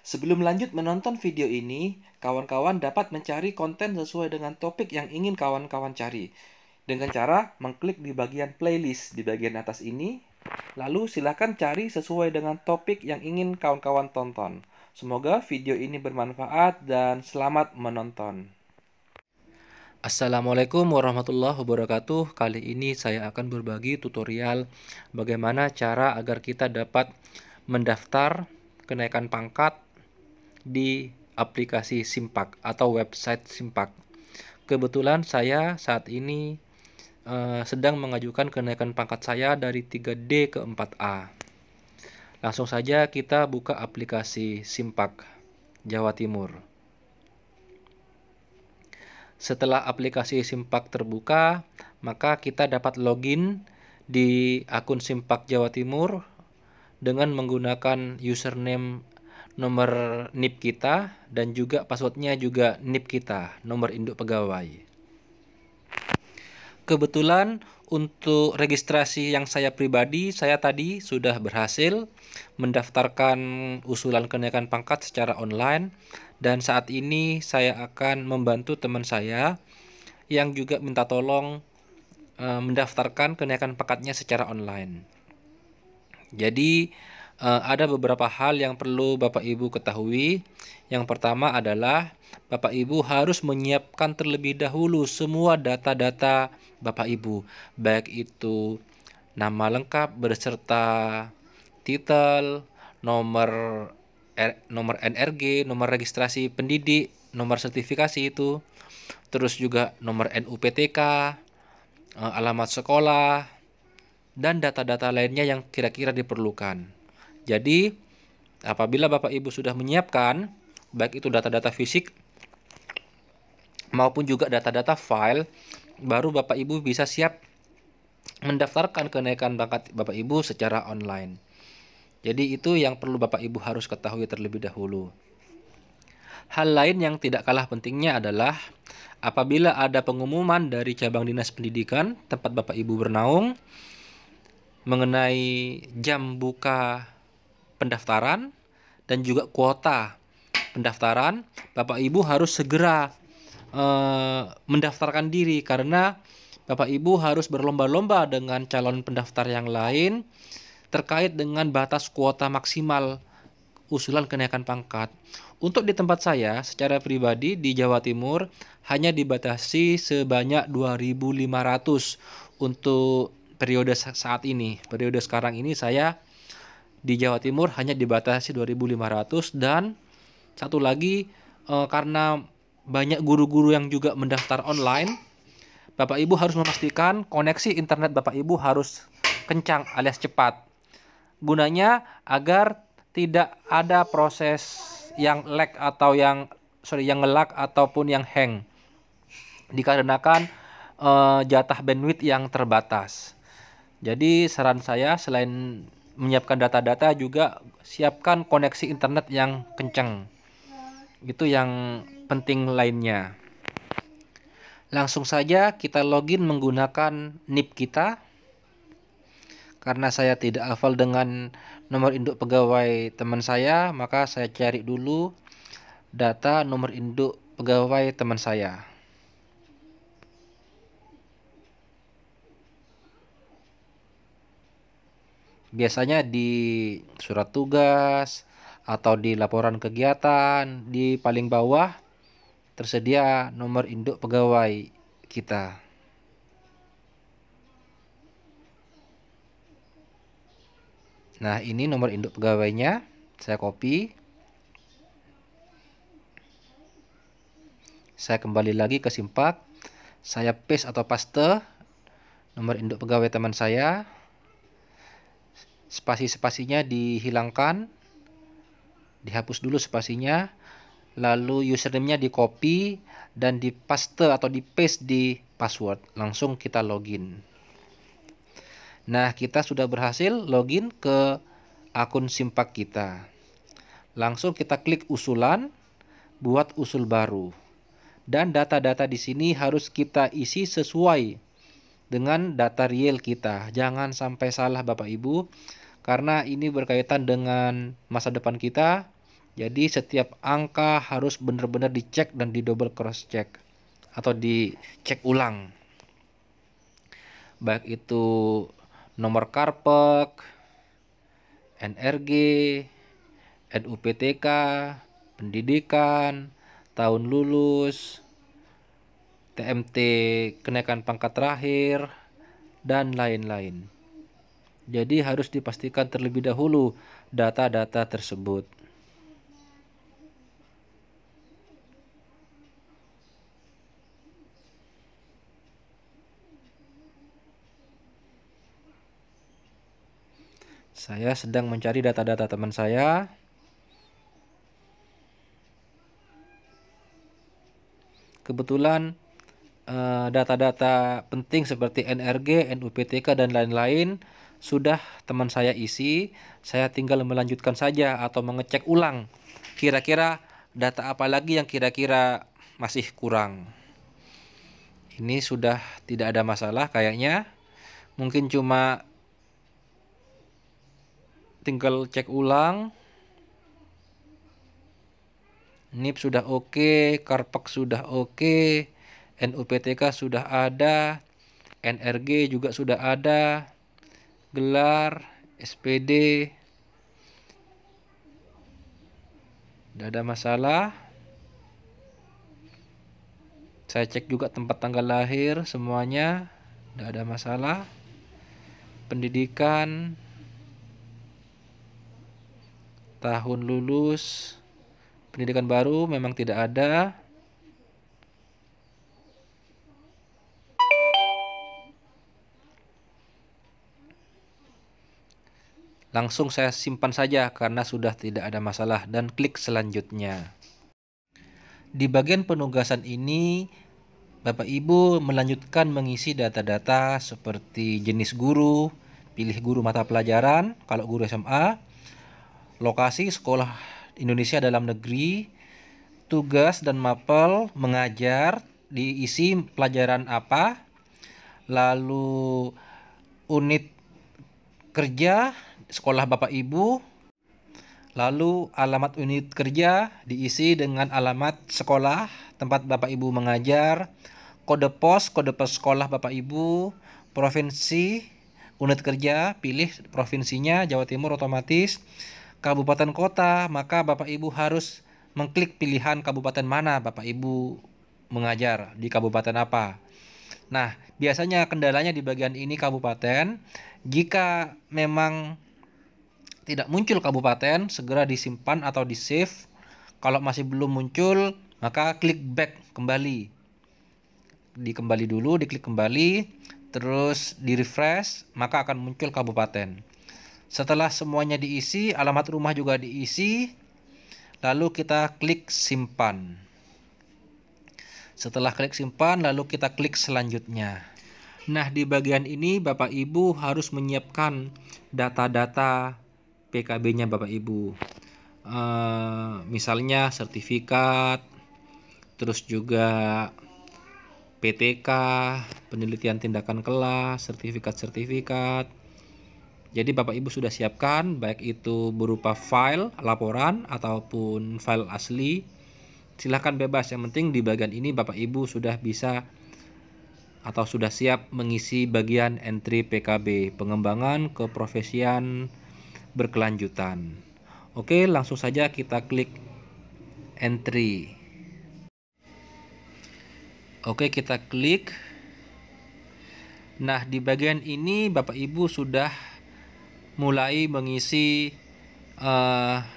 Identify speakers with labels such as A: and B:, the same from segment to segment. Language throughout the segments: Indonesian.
A: Sebelum lanjut menonton video ini, kawan-kawan dapat mencari konten sesuai dengan topik yang ingin kawan-kawan cari. Dengan cara mengklik di bagian playlist di bagian atas ini, lalu silakan cari sesuai dengan topik yang ingin kawan-kawan tonton. Semoga video ini bermanfaat dan selamat menonton. Assalamualaikum warahmatullahi wabarakatuh. Kali ini saya akan berbagi tutorial bagaimana cara agar kita dapat mendaftar kenaikan pangkat di aplikasi Simpak atau website Simpak. Kebetulan saya saat ini sedang mengajukan kenaikan pangkat saya dari 3D ke 4A. Langsung saja kita buka aplikasi Simpak Jawa Timur. Setelah aplikasi Simpak terbuka, maka kita dapat login di akun Simpak Jawa Timur dengan menggunakan username, nomor NIP kita, dan juga passwordnya juga NIP kita, nomor induk pegawai. Kebetulan untuk registrasi yang saya pribadi, saya tadi sudah berhasil mendaftarkan usulan kenaikan pangkat secara online, dan saat ini saya akan membantu teman saya yang juga minta tolong mendaftarkan kenaikan pangkatnya secara online. Jadi ada beberapa hal yang perlu Bapak Ibu ketahui. Yang pertama adalah Bapak Ibu harus menyiapkan terlebih dahulu semua data-data Bapak Ibu, baik itu nama lengkap beserta titel, nomor NRG, nomor registrasi pendidik, nomor sertifikasi itu, terus juga nomor NUPTK, alamat sekolah, dan data-data lainnya yang kira-kira diperlukan. Jadi, apabila Bapak Ibu sudah menyiapkan, baik itu data-data fisik maupun juga data-data file, baru Bapak Ibu bisa siap mendaftarkan kenaikan pangkat Bapak Ibu secara online. Jadi itu yang perlu Bapak Ibu harus ketahui terlebih dahulu. Hal lain yang tidak kalah pentingnya adalah apabila ada pengumuman dari cabang dinas pendidikan tempat Bapak Ibu bernaung mengenai jam buka pendaftaran dan juga kuota pendaftaran, Bapak Ibu harus segera mendaftarkan diri karena Bapak Ibu harus berlomba-lomba dengan calon pendaftar yang lain terkait dengan batas kuota maksimal usulan kenaikan pangkat. Untuk di tempat saya secara pribadi di Jawa Timur hanya dibatasi sebanyak 2.500 untuk periode saat ini. Periode sekarang ini saya di Jawa Timur hanya dibatasi 2.500, dan satu lagi karena banyak guru-guru yang juga mendaftar online, Bapak Ibu harus memastikan koneksi internet Bapak Ibu harus kencang alias cepat. Gunanya agar tidak ada proses yang lag atau yang nge-lag ataupun yang hang. Dikarenakan jatah bandwidth yang terbatas. Jadi saran saya selain menyiapkan data-data juga siapkan koneksi internet yang kencang. Itu yang penting lainnya. Langsung saja kita login menggunakan NIP kita. Karena saya tidak hafal dengan nomor induk pegawai teman saya, maka saya cari dulu data nomor induk pegawai teman saya. Biasanya di surat tugas atau di laporan kegiatan, di paling bawah tersedia nomor induk pegawai kita. Nah, ini nomor induk pegawainya, saya copy. Saya kembali lagi ke Simpak, saya paste atau paste nomor induk pegawai teman saya. Spasi-spasinya dihilangkan, dihapus dulu spasinya, lalu username-nya di copy dan di paste atau di paste di password. Langsung kita login. Nah, kita sudah berhasil login ke akun Simpak kita. Langsung kita klik usulan, buat usul baru. Dan data-data di sini harus kita isi sesuai dengan data real kita. Jangan sampai salah Bapak Ibu, karena ini berkaitan dengan masa depan kita Jadi setiap angka harus benar-benar dicek dan di double cross check atau dicek ulang. Baik itu nomor karpet, NRG, NUPTK, pendidikan, tahun lulus, TMT kenaikan pangkat terakhir, dan lain-lain. Jadi harus dipastikan terlebih dahulu data-data tersebut. Saya sedang mencari data-data teman saya. Kebetulan data-data penting seperti NRG, NUPTK, dan lain-lain sudah teman saya isi. Saya tinggal melanjutkan saja atau mengecek ulang. Kira-kira data apa lagi yang kira-kira masih kurang. Ini sudah tidak ada masalah kayaknya. Mungkin cuma tinggal cek ulang. NIP sudah oke, Karpek sudah oke, NUPTK sudah ada, NRG juga sudah ada, gelar, SPD, tidak ada masalah. Saya cek juga tempat tanggal lahir semuanya, tidak ada masalah. Pendidikan, tahun lulus, pendidikan baru memang tidak ada. Langsung saya simpan saja karena sudah tidak ada masalah dan klik selanjutnya. Di bagian penugasan ini, Bapak Ibu melanjutkan mengisi data-data seperti jenis guru, pilih guru mata pelajaran kalau guru SMA, lokasi sekolah Indonesia dalam negeri, tugas dan mapel mengajar, diisi pelajaran apa, lalu unit kerja sekolah Bapak Ibu, lalu alamat unit kerja diisi dengan alamat sekolah tempat Bapak Ibu mengajar, kode pos sekolah Bapak Ibu, provinsi, unit kerja, pilih provinsinya Jawa Timur otomatis, kabupaten kota, maka Bapak Ibu harus mengklik pilihan kabupaten mana Bapak Ibu mengajar, di kabupaten apa. Nah, biasanya kendalanya di bagian ini kabupaten. Jika memang tidak muncul kabupaten, segera disimpan atau di-save. Kalau masih belum muncul, maka klik back kembali. Dikembali dulu, diklik kembali, terus di-refresh, maka akan muncul kabupaten. Setelah semuanya diisi, alamat rumah juga diisi, lalu kita klik simpan. Setelah klik simpan, lalu kita klik selanjutnya. Nah, di bagian ini Bapak Ibu harus menyiapkan data-data PKB-nya Bapak Ibu. Misalnya sertifikat, terus juga PTK, penelitian tindakan kelas, sertifikat-sertifikat. Jadi Bapak Ibu sudah siapkan, baik itu berupa file laporan ataupun file asli. Silahkan bebas, yang penting di bagian ini Bapak Ibu sudah bisa atau sudah siap mengisi bagian entry PKB, pengembangan keprofesian berkelanjutan. Oke, langsung saja kita klik entry. Oke, kita klik. Nah, di bagian ini Bapak Ibu sudah mulai mengisi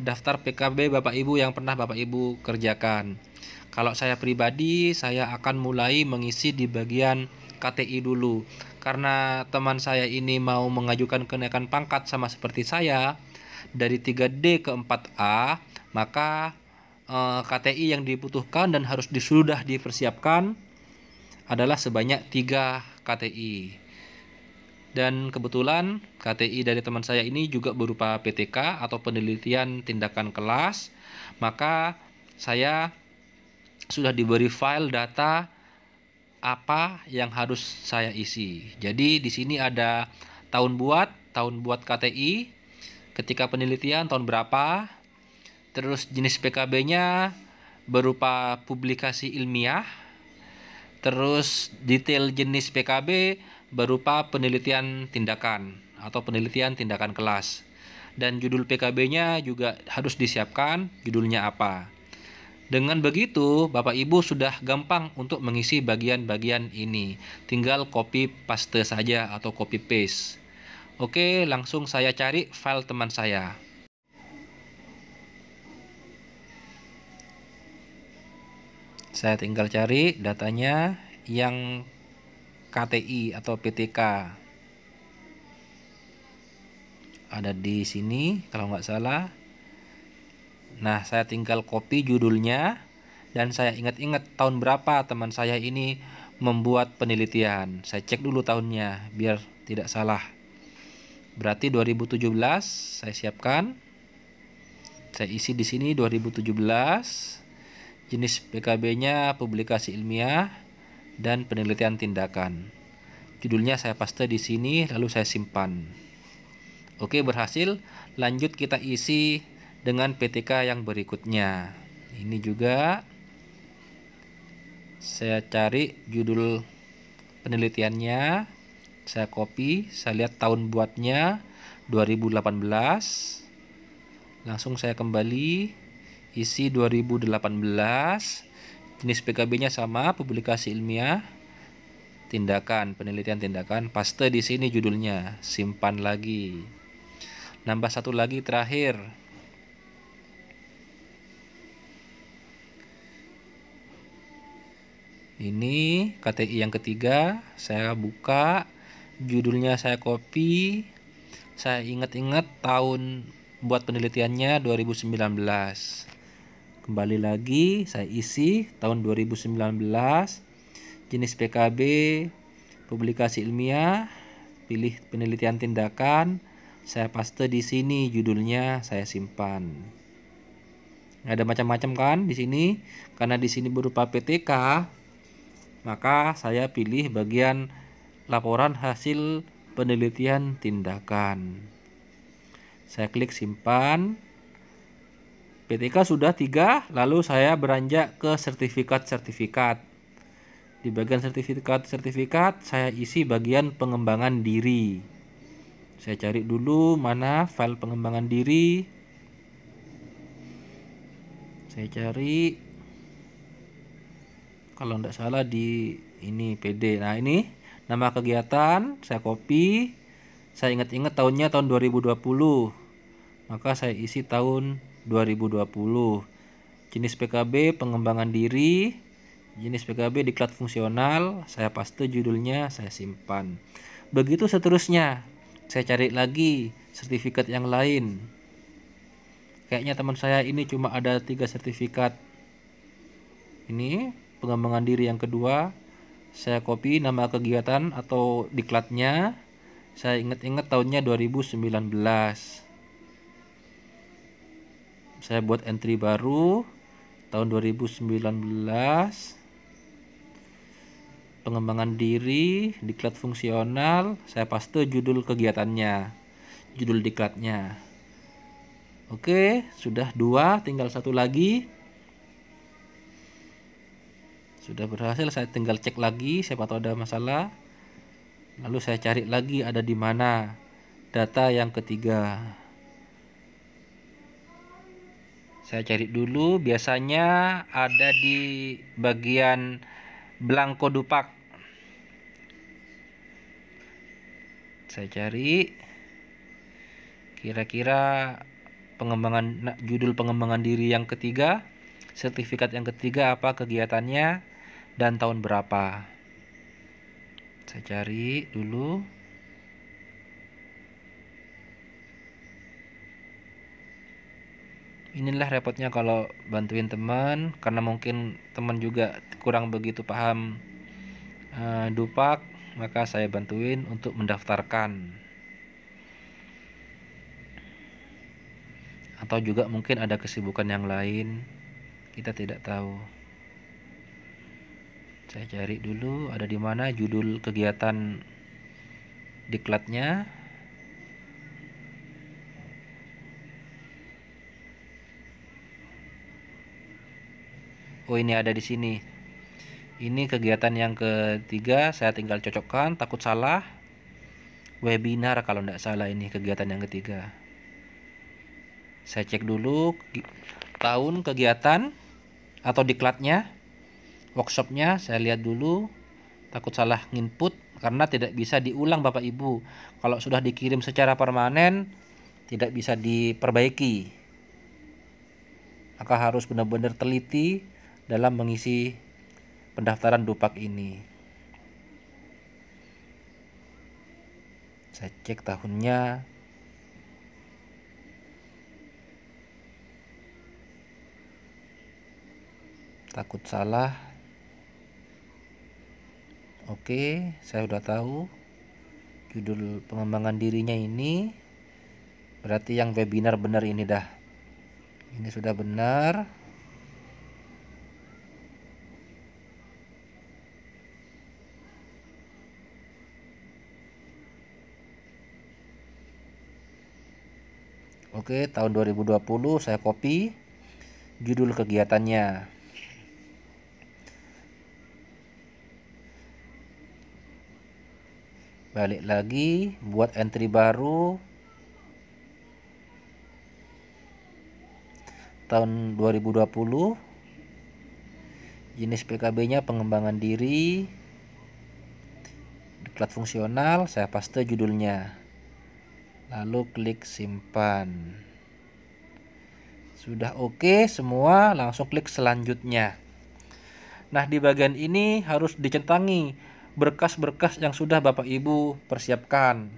A: daftar PKB Bapak Ibu yang pernah Bapak Ibu kerjakan. Kalau saya pribadi, saya akan mulai mengisi di bagian KTI dulu. Karena teman saya ini mau mengajukan kenaikan pangkat sama seperti saya, dari 3D ke 4A, maka KTI yang dibutuhkan dan harus sudah dipersiapkan adalah sebanyak 3 KTI. Dan kebetulan KTI dari teman saya ini juga berupa PTK atau penelitian tindakan kelas. Maka saya sudah diberi file data apa yang harus saya isi. Jadi di sini ada tahun buat KTI, ketika penelitian tahun berapa, Terus jenis PKB-nya berupa publikasi ilmiah. Terus detail jenis PKB berupa penelitian tindakan atau penelitian tindakan kelas. Dan judul PKB-nya juga harus disiapkan judulnya apa. Dengan begitu, Bapak Ibu sudah gampang untuk mengisi bagian-bagian ini. Tinggal copy paste saja atau copy paste. Oke, langsung saya cari file teman saya. Saya tinggal cari datanya yang KTI atau PTK. Ada di sini kalau nggak salah. Nah, saya tinggal copy judulnya dan saya ingat-ingat tahun berapa teman saya ini membuat penelitian. Saya cek dulu tahunnya biar tidak salah. Berarti 2017 saya siapkan. Saya isi di sini 2017. Jenis PKB-nya publikasi ilmiah dan penelitian tindakan. Judulnya saya paste di sini lalu saya simpan. Oke, berhasil. Lanjut kita isi dengan PTK yang berikutnya. Ini juga saya cari judul penelitiannya, saya copy, saya lihat tahun buatnya 2018. Langsung saya kembali isi 2018. Jenis PKB-nya sama, publikasi ilmiah, tindakan, penelitian tindakan. Paste di sini judulnya, simpan lagi. Nambah satu lagi terakhir. Ini KTI yang ketiga, saya buka, judulnya saya copy, saya ingat-ingat tahun buat penelitiannya 2019. Kembali lagi, saya isi tahun 2019, jenis PKB, publikasi ilmiah, pilih penelitian tindakan, saya paste di sini judulnya, saya simpan. Ada macam-macam kan di sini, karena di sini berupa PTK. Maka saya pilih bagian laporan hasil penelitian tindakan. Saya klik simpan. PTK sudah 3, lalu saya beranjak ke sertifikat-sertifikat. Di bagian sertifikat saya isi bagian pengembangan diri. Saya cari dulu mana file pengembangan diri. Saya cari, kalau tidak salah di ini PD. Nah, ini nama kegiatan, saya copy. Saya ingat-ingat tahunnya tahun 2020. Maka saya isi tahun 2020. Jenis PKB pengembangan diri, jenis PKB diklat fungsional, saya paste judulnya, saya simpan. Begitu seterusnya. Saya cari lagi sertifikat yang lain. Kayaknya teman saya ini cuma ada 3 sertifikat. Ini pengembangan diri yang kedua, saya copy nama kegiatan atau diklatnya, saya ingat-ingat tahunnya 2019. Saya buat entry baru tahun 2019, pengembangan diri, diklat fungsional, saya paste judul kegiatannya, judul diklatnya. Oke, sudah 2, tinggal 1 lagi. Sudah berhasil, saya tinggal cek lagi siapa tahu ada masalah. Lalu saya cari lagi ada di mana data yang ketiga. Saya cari dulu, biasanya ada di bagian Blanko Dupak. Saya cari kira-kira judul pengembangan diri yang ketiga, sertifikat yang ketiga apa kegiatannya dan tahun berapa. Saya cari dulu. Inilah repotnya kalau bantuin teman, karena mungkin teman juga kurang begitu paham Dupak, maka saya bantuin untuk mendaftarkan. Atau juga mungkin ada kesibukan yang lain, kita tidak tahu. Saya cari dulu ada di mana judul kegiatan diklatnya. Oh, ini ada di sini. Ini kegiatan yang ketiga, saya tinggal cocokkan, takut salah. Webinar kalau tidak salah, ini kegiatan yang ketiga. Saya cek dulu tahun kegiatan atau diklatnya, workshopnya, saya lihat dulu. Takut salah input karena tidak bisa diulang Bapak Ibu. Kalau sudah dikirim secara permanen, tidak bisa diperbaiki. Maka harus benar-benar teliti dalam mengisi pendaftaran Dupak ini. Saya cek tahunnya. Takut salah. Oke, saya sudah tahu judul pengembangan dirinya ini. Berarti yang webinar benar ini dah. Ini sudah benar. Oke, tahun 2020 saya copy judul kegiatannya. Balik lagi, buat entry baru. Tahun 2020. Jenis PKB-nya pengembangan diri. Diklat fungsional, saya paste judulnya. Lalu klik simpan. Sudah oke semua, langsung klik selanjutnya. Nah, di bagian ini harus dicentangi berkas-berkas yang sudah Bapak Ibu persiapkan.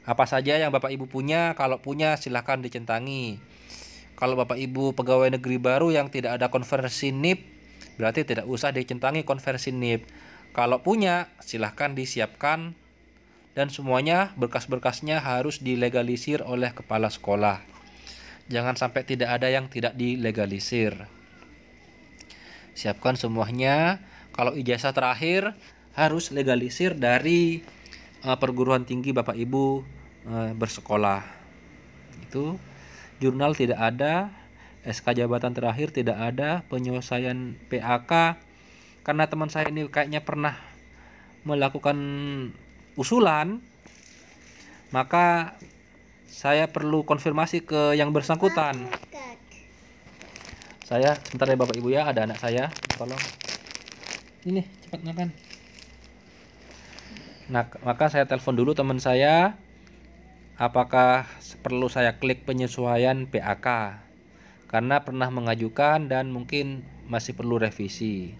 A: Apa saja yang Bapak Ibu punya, kalau punya silahkan dicentangi. Kalau Bapak Ibu pegawai negeri baru yang tidak ada konversi NIP, berarti tidak usah dicentangi konversi NIP. Kalau punya, silahkan disiapkan. Dan semuanya berkas-berkasnya harus dilegalisir oleh kepala sekolah. Jangan sampai tidak ada yang tidak dilegalisir. Siapkan semuanya. Kalau ijazah terakhir harus legalisir dari perguruan tinggi Bapak Ibu bersekolah. Itu jurnal tidak ada, SK jabatan terakhir tidak ada, penyelesaian PAK karena teman saya ini kayaknya pernah melakukan usulan, maka saya perlu konfirmasi ke yang bersangkutan. Saya sebentar ya Bapak Ibu ya, ada anak saya, tolong. Ini cepat makan. Nah, maka saya telepon dulu teman saya, apakah perlu saya klik penyesuaian PAK karena pernah mengajukan dan mungkin masih perlu revisi.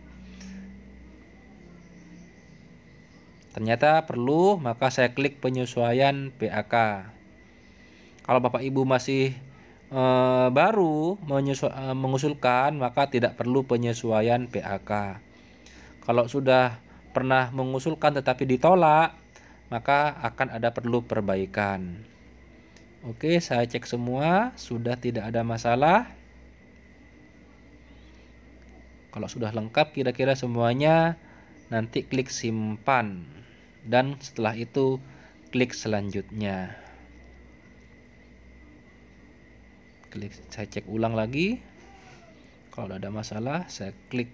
A: Ternyata perlu, maka saya klik penyesuaian PAK. Kalau Bapak Ibu masih baru mengusulkan, maka tidak perlu penyesuaian PAK. Kalau sudah pernah mengusulkan tetapi ditolak, maka akan ada perlu perbaikan. Oke, saya cek semua, sudah tidak ada masalah. Kalau sudah lengkap kira-kira semuanya, nanti klik simpan. Dan setelah itu klik selanjutnya. Klik, saya cek ulang lagi. Kalau ada masalah, saya klik.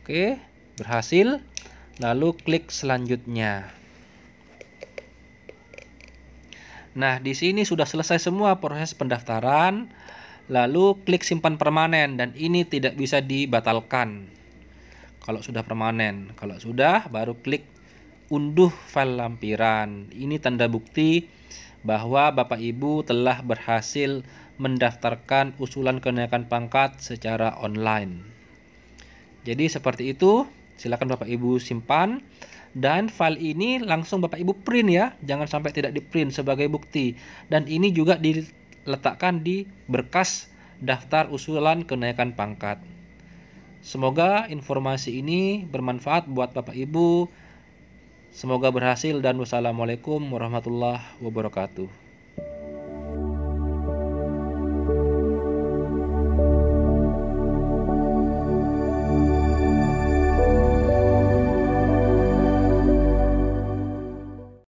A: Oke, berhasil. Lalu klik selanjutnya. Nah, di sini sudah selesai semua proses pendaftaran. Lalu klik simpan permanen dan ini tidak bisa dibatalkan. Kalau sudah permanen, kalau sudah baru klik unduh file lampiran. Ini tanda bukti bahwa Bapak Ibu telah berhasil mendaftarkan usulan kenaikan pangkat secara online. Jadi seperti itu, silakan Bapak Ibu simpan dan file ini langsung Bapak Ibu print ya, jangan sampai tidak di print sebagai bukti. Dan ini juga diletakkan di berkas daftar usulan kenaikan pangkat. Semoga informasi ini bermanfaat buat Bapak Ibu. Semoga berhasil dan wassalamualaikum warahmatullahi wabarakatuh.